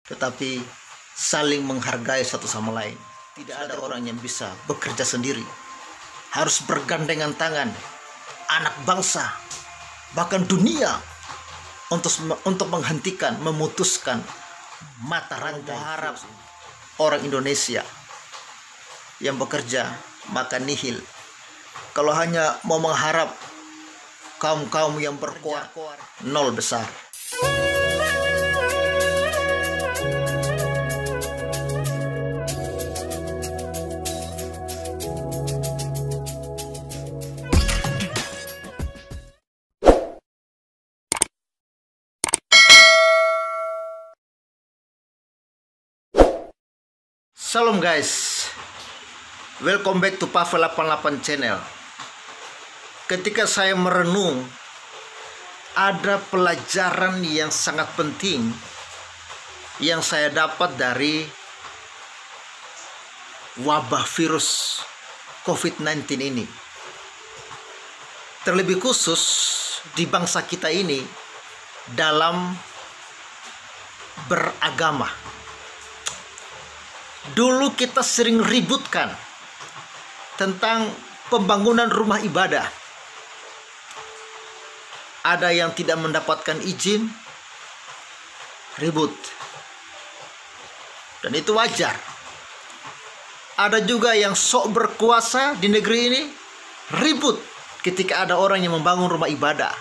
tetapi saling menghargai satu sama lain. Tidak ada orang yang bisa bekerja sendiri. Harus bergandengan tangan, anak bangsa, bahkan dunia, untuk menghentikan, memutuskan mata rantai. Harap orang Indonesia yang bekerja maka nihil. Kalau hanya mau mengharap kaum-kaum yang berkuat, nol besar. Salam guys, welcome back to Pavel 88 channel. Ketika saya merenung, ada pelajaran yang sangat penting yang saya dapat dari wabah virus COVID-19 ini. Terlebih khusus di bangsa kita ini dalam beragama. Dulu kita sering ributkan tentang pembangunan rumah ibadah. Ada yang tidak mendapatkan izin, ribut. Dan itu wajar. Ada juga yang sok berkuasa di negeri ini, ribut ketika ada orang yang membangun rumah ibadah.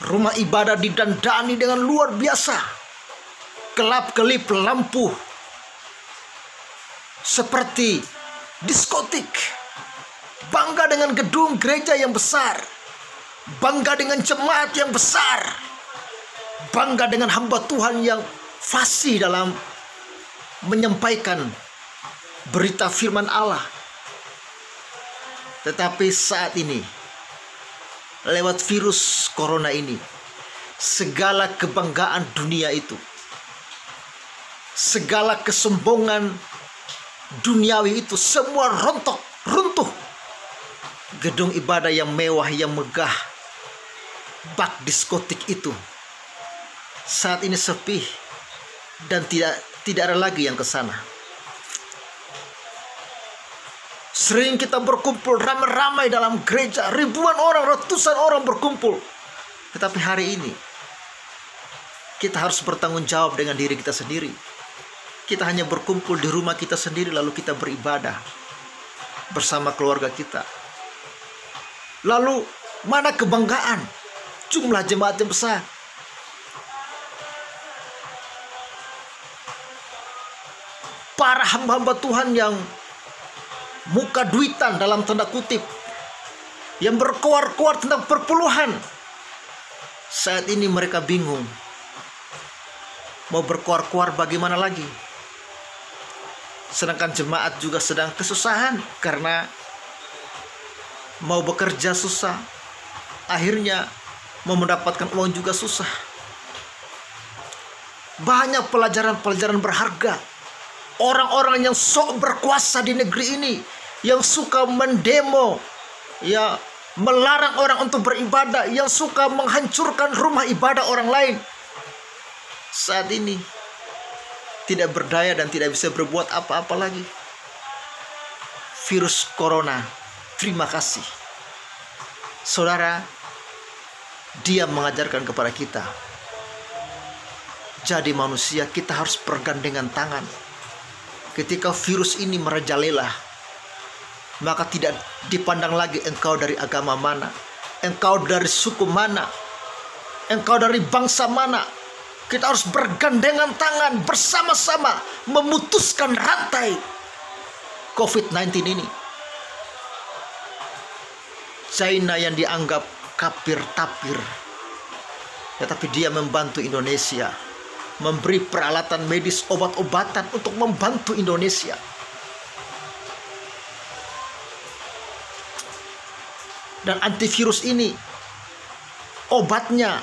Rumah ibadah didandani dengan luar biasa. Kelap-kelip lampu seperti diskotik. Bangga dengan gedung gereja yang besar, bangga dengan jemaat yang besar, bangga dengan hamba Tuhan yang fasih dalam menyampaikan berita firman Allah. Tetapi saat ini, lewat virus corona ini, segala kebanggaan dunia itu, segala kesombongan duniawi itu semua runtuh. Gedung ibadah yang mewah, yang megah, bak diskotik itu saat ini sepi dan tidak ada lagi yang ke sana. Sering kita berkumpul ramai-ramai dalam gereja, ribuan orang, ratusan orang berkumpul. Tetapi hari ini kita harus bertanggung jawab dengan diri kita sendiri. Kita hanya berkumpul di rumah kita sendiri, lalu kita beribadah bersama keluarga kita. Lalu mana kebanggaan jumlah jemaat yang besar? Para hamba-hamba Tuhan yang muka duitan dalam tanda kutip, yang berkoar-koar tentang perpuluhan, saat ini mereka bingung mau berkoar-koar bagaimana lagi. Sedangkan jemaat juga sedang kesusahan karena mau bekerja susah, akhirnya mau mendapatkan uang juga susah. Banyak pelajaran-pelajaran berharga. Orang-orang yang sok berkuasa di negeri ini, yang suka mendemo, ya, melarang orang untuk beribadah, yang suka menghancurkan rumah ibadah orang lain, saat ini tidak berdaya dan tidak bisa berbuat apa-apa lagi. Virus corona, terima kasih. Saudara, dia mengajarkan kepada kita, jadi manusia kita harus bergandengan tangan. Ketika virus ini merajalela, maka tidak dipandang lagi engkau dari agama mana, engkau dari suku mana, engkau dari bangsa mana. Kita harus bergandengan tangan bersama-sama memutuskan rantai COVID-19 ini. China yang dianggap kafir tapir, tetapi dia membantu Indonesia, memberi peralatan medis, obat-obatan untuk membantu Indonesia. Dan antivirus ini, obatnya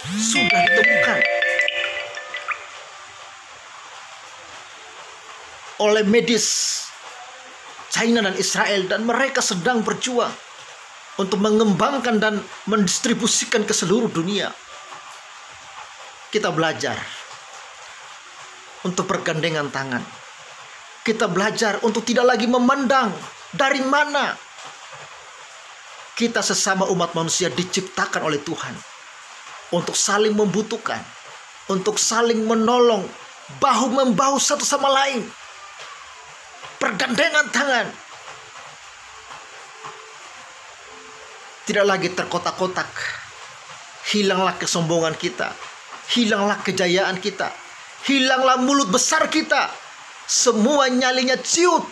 sudah ditemukan oleh medis China dan Israel, dan mereka sedang berjuang untuk mengembangkan dan mendistribusikan ke seluruh dunia. kita belajar untuk bergandengan tangan. Kita belajar untuk tidak lagi memandang dari mana kita sesama umat manusia diciptakan oleh Tuhan. Untuk saling membutuhkan, untuk saling menolong, bahu-membahu satu sama lain. Bergandengan tangan. Tidak lagi terkotak-kotak. Hilanglah kesombongan kita. Hilanglah kejayaan kita. Hilanglah mulut besar kita. Semua nyalinya ciut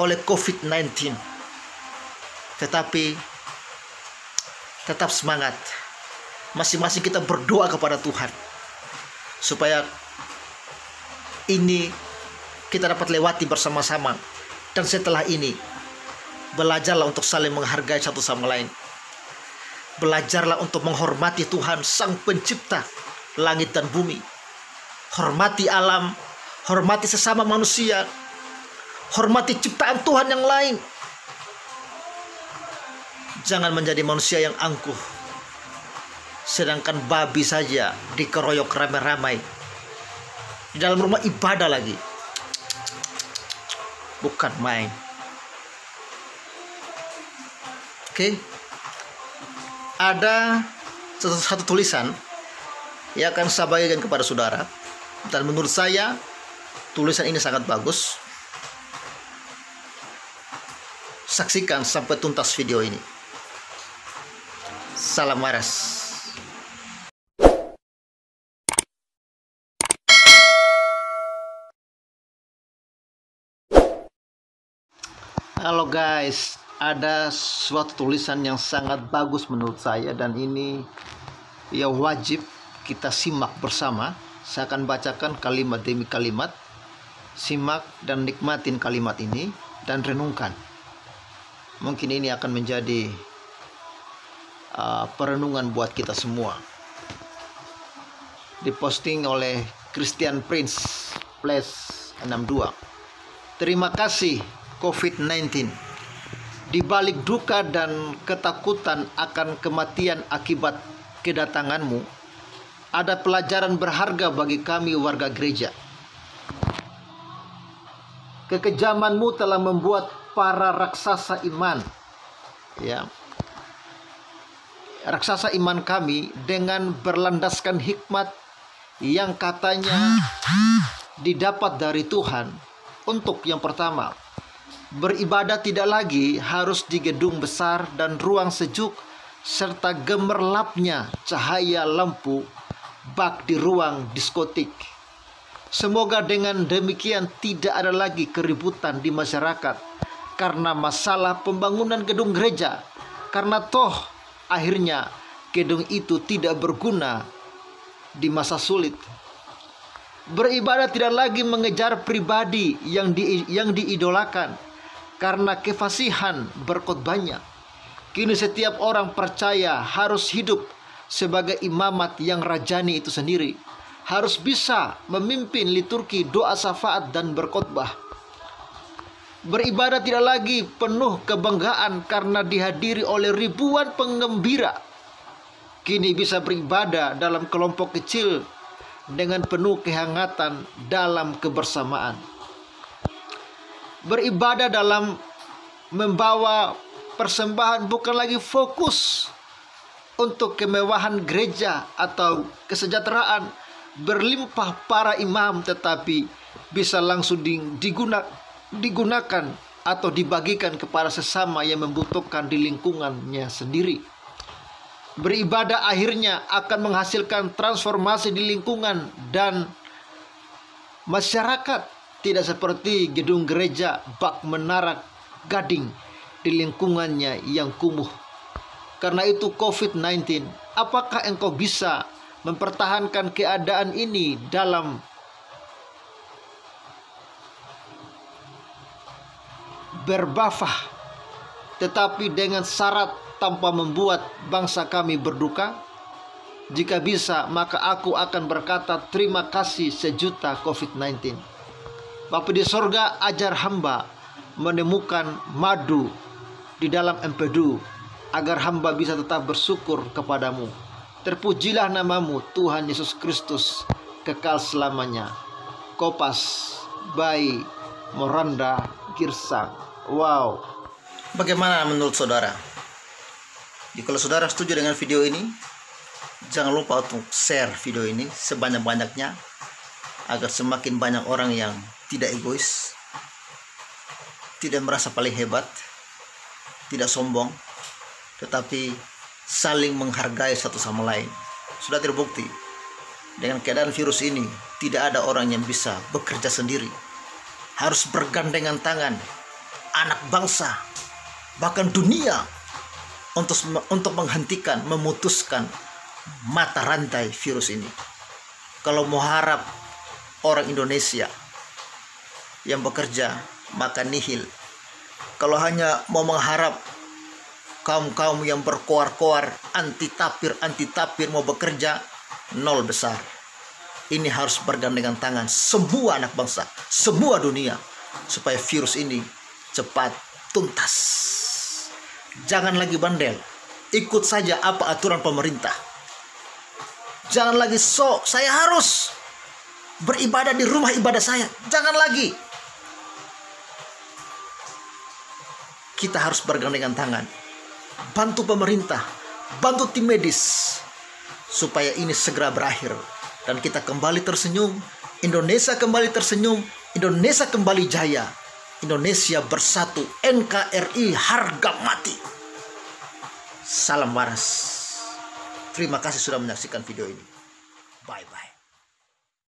oleh COVID-19. Tetapi tetap semangat. Masing-masing kita berdoa kepada Tuhan supaya ini kita dapat lewati bersama-sama. Dan setelah ini, belajarlah untuk saling menghargai satu sama lain. Belajarlah untuk menghormati Tuhan, Sang Pencipta langit dan bumi. Hormati alam, hormati sesama manusia, hormati ciptaan Tuhan yang lain. Jangan menjadi manusia yang angkuh, sedangkan babi saja dikeroyok ramai-ramai di dalam rumah ibadah lagi. Bukan main. Oke. Ada satu tulisan yang akan saya bagikan kepada saudara. Dan menurut saya tulisan ini sangat bagus. Saksikan sampai tuntas video ini. Salam waras. Halo guys, ada suatu tulisan yang sangat bagus menurut saya, dan ini ya wajib kita simak bersama. Saya akan bacakan kalimat demi kalimat. Simak dan nikmatin kalimat ini dan renungkan. Mungkin ini akan menjadi perenungan buat kita semua. Diposting oleh Christian Prince Plus 62. Terima kasih COVID-19. Di balik duka dan ketakutan akan kematian akibat kedatanganmu, ada pelajaran berharga bagi kami warga gereja. Kekejamanmu telah membuat para raksasa iman, raksasa iman kami dengan berlandaskan hikmat yang katanya didapat dari Tuhan. Untuk yang pertama, beribadah tidak lagi harus di gedung besar dan ruang sejuk serta gemerlapnya cahaya lampu bak di ruang diskotik. Semoga dengan demikian tidak ada lagi keributan di masyarakat karena masalah pembangunan gedung gereja, karena toh akhirnya gedung itu tidak berguna di masa sulit. Beribadah tidak lagi mengejar pribadi yang diidolakan karena kefasihan berkhotbahnya. Kini setiap orang percaya harus hidup sebagai imamat yang rajani itu sendiri. Harus bisa memimpin liturgi doa syafaat dan berkhotbah. Beribadah tidak lagi penuh kebanggaan karena dihadiri oleh ribuan penggembira. Kini bisa beribadah dalam kelompok kecil dengan penuh kehangatan dalam kebersamaan. Beribadah dalam membawa persembahan bukan lagi fokus untuk kemewahan gereja atau kesejahteraan berlimpah para imam, tetapi bisa langsung digunakan atau dibagikan kepada sesama yang membutuhkan di lingkungannya sendiri. Beribadah akhirnya akan menghasilkan transformasi di lingkungan dan masyarakat, tidak seperti gedung gereja bak menara gading di lingkungannya yang kumuh. Karena itu COVID-19, apakah engkau bisa mempertahankan keadaan ini dalam berbafah, tetapi dengan syarat tanpa membuat bangsa kami berduka? Jika bisa, maka aku akan berkata terima kasih sejuta COVID-19. Bapa di sorga, ajar hamba menemukan madu di dalam empedu, agar hamba bisa tetap bersyukur kepadamu. Terpujilah namamu Tuhan Yesus Kristus kekal selamanya. Kopas by Moranda Girsang. Wow. Bagaimana menurut saudara? Kalau saudara setuju dengan video ini, jangan lupa untuk share video ini sebanyak-banyaknya agar semakin banyak orang yang tidak egois, tidak merasa paling hebat, tidak sombong, tetapi saling menghargai satu sama lain. Sudah terbukti dengan keadaan virus ini tidak ada orang yang bisa bekerja sendiri. Harus bergandengan tangan anak bangsa, bahkan dunia, untuk menghentikan, memutuskan mata rantai virus ini. Kalau mau harap orang Indonesia yang bekerja, maka nihil. Kalau hanya mau mengharap kaum-kaum yang berkoar-koar anti tapir mau bekerja, nol besar. Ini harus bergandengan tangan semua anak bangsa, semua dunia, supaya virus ini cepat tuntas. Jangan lagi bandel, ikut saja apa aturan pemerintah. Jangan lagi saya harus beribadah di rumah ibadah saya. Jangan lagi. Kita harus bergandengan tangan, bantu pemerintah, bantu tim medis, supaya ini segera berakhir dan kita kembali tersenyum. Indonesia kembali tersenyum, Indonesia kembali jaya, Indonesia bersatu, NKRI harga mati. Salam waras. Terima kasih sudah menyaksikan video ini. Bye bye.